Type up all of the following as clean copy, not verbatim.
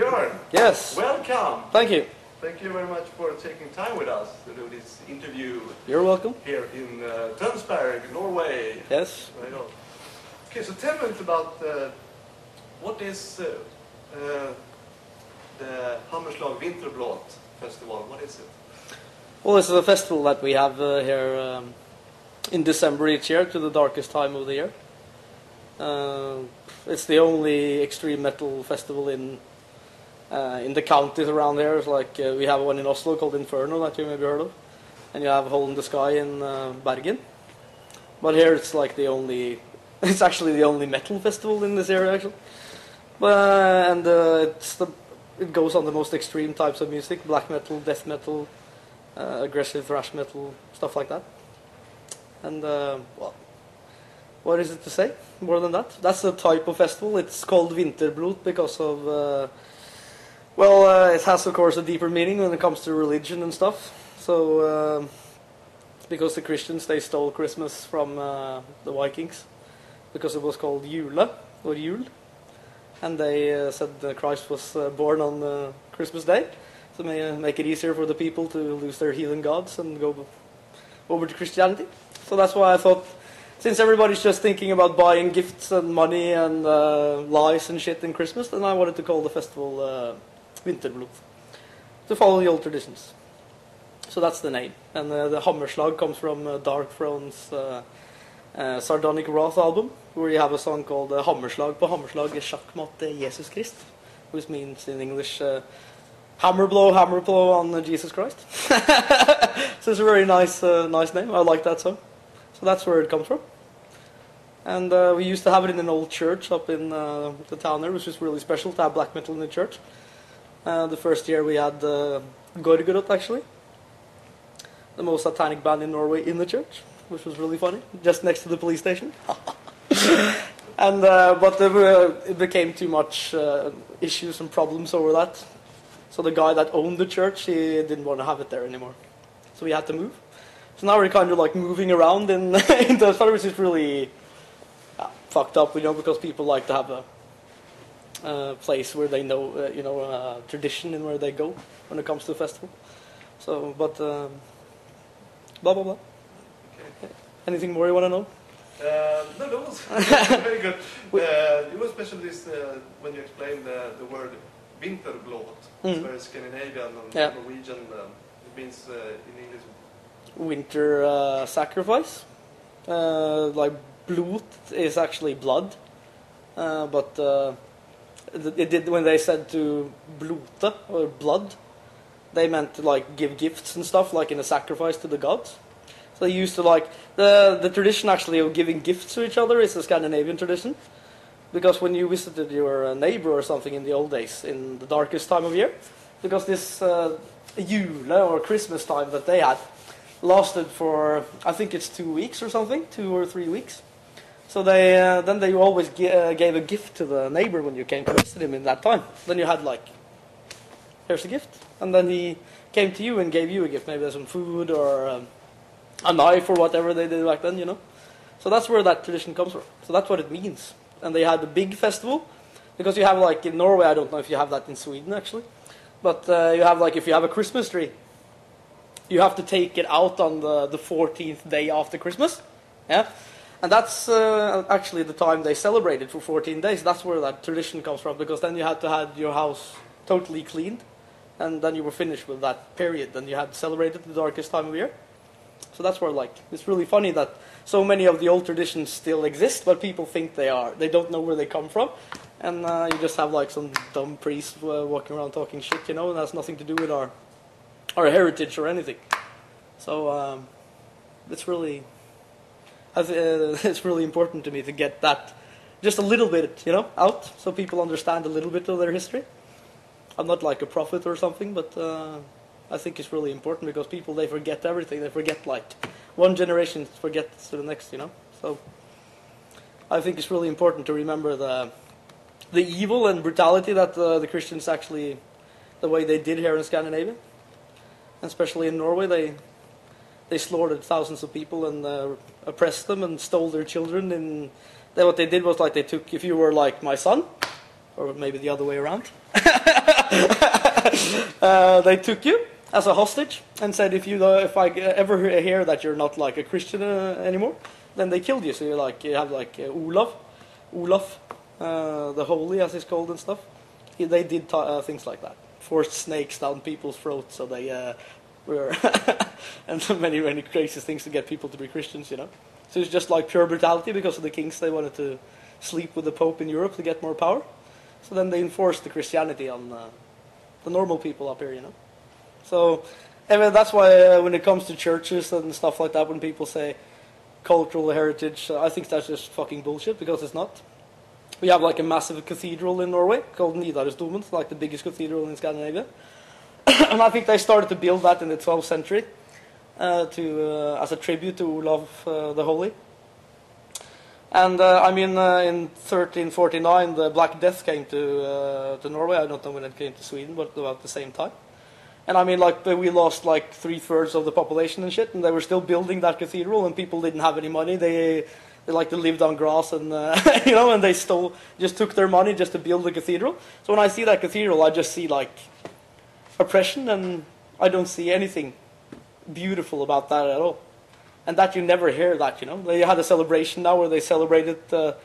Bjørn. Yes. Welcome. Thank you. Thank you very much for taking time with us to do this interview. You're welcome. Here in Tønsberg, Norway. Yes. Right on. Okay, so tell me about what is the Hammerslag Vinterblot Festival? What is it? Well, this is a festival that we have here in December each year, to the darkest time of the year. It's the only extreme metal festival in the counties around here. It's like we have one in Oslo called Inferno that you maybe heard of, and you have Hole in the Sky in Bergen. But here it's like the only, it's actually the only metal festival in this area actually. And it goes on the most extreme types of music: black metal, death metal, aggressive thrash metal, stuff like that. And well, what is it to say more than that? That's the type of festival. It's called Vinterblot because of well, it has of course a deeper meaning when it comes to religion and stuff. So because the Christians, they stole Christmas from the Vikings because it was called Jule or Jul, and they said that Christ was born on Christmas Day, to make it easier for the people to lose their heathen gods and go over to Christianity. So that's why I thought, since everybody's just thinking about buying gifts and money and lies and shit in Christmas, then I wanted to call the festival Vinterblot, to follow the old traditions. So that's the name. And the Hammerslag comes from Dark Throne's Sardonic Wrath album, where you have a song called Hammerslag. På Hammerslag er sjakkmatt Jesus Christ, which means in English hammer blow on Jesus Christ. So it's a very nice name. I like that song. So that's where it comes from. And we used to have it in an old church up in the town there, which was really special to have black metal in the church. The first year we had Gorgorot, actually, the most satanic band in Norway, in the church, which was really funny, just next to the police station. And but it became too much issues and problems over that. So the guy that owned the church, he didn't want to have it there anymore. So we had to move. So now we're kind of like moving around in the festival, which is really fucked up, you know, because people like to have a place where they know, you know, tradition in where they go when it comes to the festival. So, but blah blah blah. Okay. Anything more you want to know? No, that was very good. You were specialist when you explained the word Vinterblot. It's very Scandinavian and Norwegian. It means in English winter sacrifice. Like blot is actually blood, but it did, when they said to blote or blood, they meant to like give gifts and stuff, like in a sacrifice to the gods. So they used to like the tradition actually of giving gifts to each other is a Scandinavian tradition, because when you visited your neighbor or something in the old days, in the darkest time of year, because this Jule or Christmas time that they had lasted for, I think it's 2 weeks or something, 2 or 3 weeks. So they then they always gave a gift to the neighbor when you came to visit him in that time. Then you had like, here's a gift, and then he came to you and gave you a gift, maybe some food or a knife or whatever they did back then, you know. So that's where that tradition comes from. So that's what it means. And they had a big festival, because you have like in Norway, I don't know if you have that in Sweden actually, but you have like, if you have a Christmas tree, you have to take it out on the 14th day after Christmas, yeah, and that's actually the time they celebrated for 14 days. That's where that tradition comes from, because then you had to have your house totally cleaned, and then you were finished with that period, and you had celebrated the darkest time of year. So that's where, like, it's really funny that so many of the old traditions still exist, but people think they don't know where they come from, and you just have like some dumb priest walking around talking shit, you know, and that's nothing to do with our heritage or anything. So it's really it's really important to me to get that just a little bit, you know, out, so people understand a little bit of their history. I'm not like a prophet or something, but I think it's really important, because people, they forget everything. They forget, like, one generation forgets to the next, you know. So I think it's really important to remember the evil and brutality that the Christians actually, the way they did here in Scandinavia, especially in Norway. They slaughtered thousands of people and oppressed them and stole their children. And then what they did was, like, they took, if you were like my son or maybe the other way around. They took you as a hostage and said, if I ever hear that you're not like a Christian anymore, then they killed you. So you have like Olaf, the Holy, as he's called and stuff. They did things like that, forced snakes down people's throats, so they were and many crazy things to get people to be Christians, you know. So it's just like pure brutality because of the kings. They wanted to sleep with the Pope in Europe to get more power. So then they enforced the Christianity on the normal people up here, you know. So anyway, that's why when it comes to churches and stuff like that, when people say cultural heritage, I think that's just fucking bullshit, because it's not. We have like a massive cathedral in Norway called Nidarosdomen, like the biggest cathedral in Scandinavia. And I think they started to build that in the 12th century as a tribute to Olav the Holy. And I mean, in 1349, the Black Death came to Norway. I don't know when it came to Sweden, but about the same time. And I mean, like, we lost like 3/3 of the population and shit, and they were still building that cathedral, and people didn't have any money. They lived on grass, and you know, and they just took their money just to build the cathedral. So when I see that cathedral, I just see like oppression, and I don't see anything beautiful about that at all. And that you never hear that, you know. They had a celebration now where they celebrated the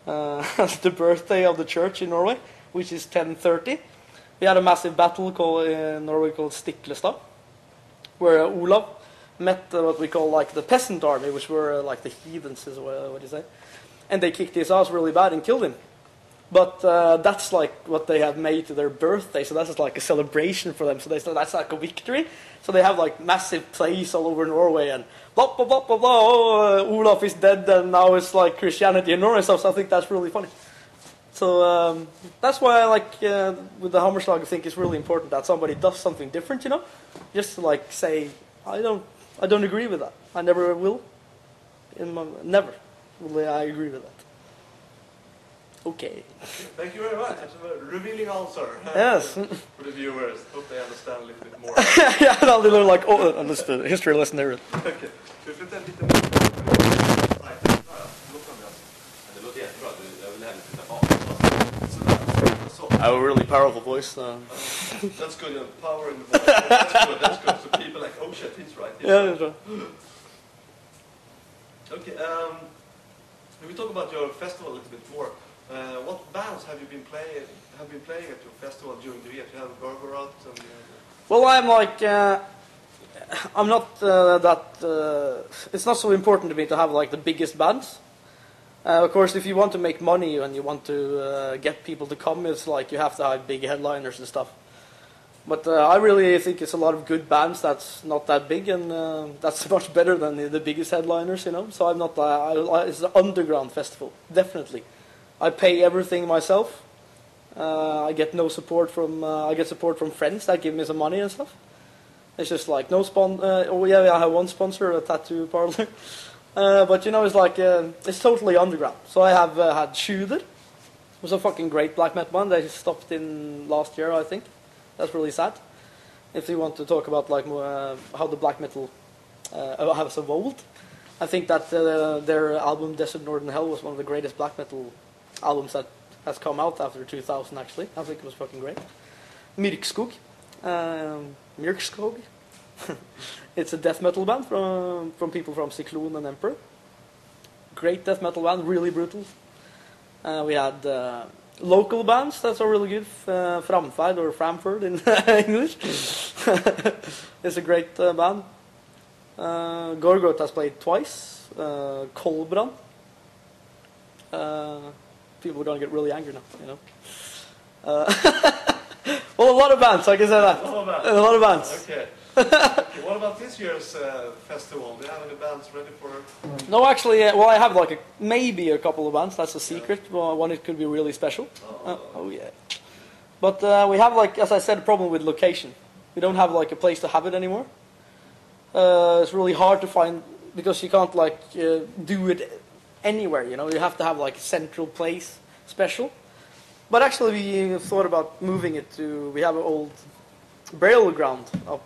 birthday of the church in Norway, which is 1030. We had a massive battle in Norway called Stiklestad, where Olav met what we call like the peasant army, which were like the heathens, is what you say. And they kicked his ass really bad and killed him. But that's like what they have made to their birthday, so that's like a celebration for them. So they said that's like a victory. So they have like massive plays all over Norway, and blah blah blah blah blah. Oh, Olaf is dead, and now it's like Christianity in Norway. So I think that's really funny. So that's why I like with the Hammerslag, I think it's really important that somebody does something different, you know. Just to like say, I don't agree with that. I never will. Never will I agree with that. Okay. Thank you very much. That's a revealing answer. Yes. For the viewers. Hope they understand a little bit more. Yeah, now they learn like, oh, understood. History lesson there. Okay. Vi flyttar lite mer. I have a really powerful voice. That's good. You have power in the voice. That's good. So people are like, oh shit, he's right. Yeah, that's right. Okay. We talk about your festival a little bit more. What bands have you been playing? Have been playing at your festival during the year? You have Gorgoroth and. Well, I'm like, I'm not that. It's not so important to me to have like the biggest bands. Of course, if you want to make money and you want to get people to come, it's like you have to have big headliners and stuff. But I really think it's a lot of good bands that's not that big, and that's much better than the biggest headliners, you know. So I'm not. It's an underground festival, definitely. I pay everything myself. I get no support from. I get support from friends that give me some money and stuff. It's just like no oh yeah, I have one sponsor, a tattoo parlor. But you know, it's like it's totally underground. So I have had Sjuder. It was a fucking great black metal band. They stopped in last year, I think. That's really sad. If you want to talk about like how the black metal has evolved, I think that their album Desert Northern Hell was one of the greatest black metal albums that has come out after 2000. Actually, I think it was fucking great. Myrkskog, Myrkskog. It's a death metal band from people from Cyclone and Emperor. Great death metal band, really brutal. We had local bands that are really good. Framferd or Framford in English. It's a great band. Gorgoroth has played twice. Kolbrand. People are gonna get really angry now, you know. Well, a lot of bands, I can say that. A lot of bands. Okay. What about this year's festival? Do you have any bands ready for? No, actually, well, I have like maybe a couple of bands. That's a secret. Well, one it could be really special. Oh yeah. But we have, like, as I said, a problem with location. We don't have like a place to have it anymore. It's really hard to find because you can't like do it anywhere. You know, you have to have like a central place, special. But actually, we thought about moving it to. We have an old burial ground up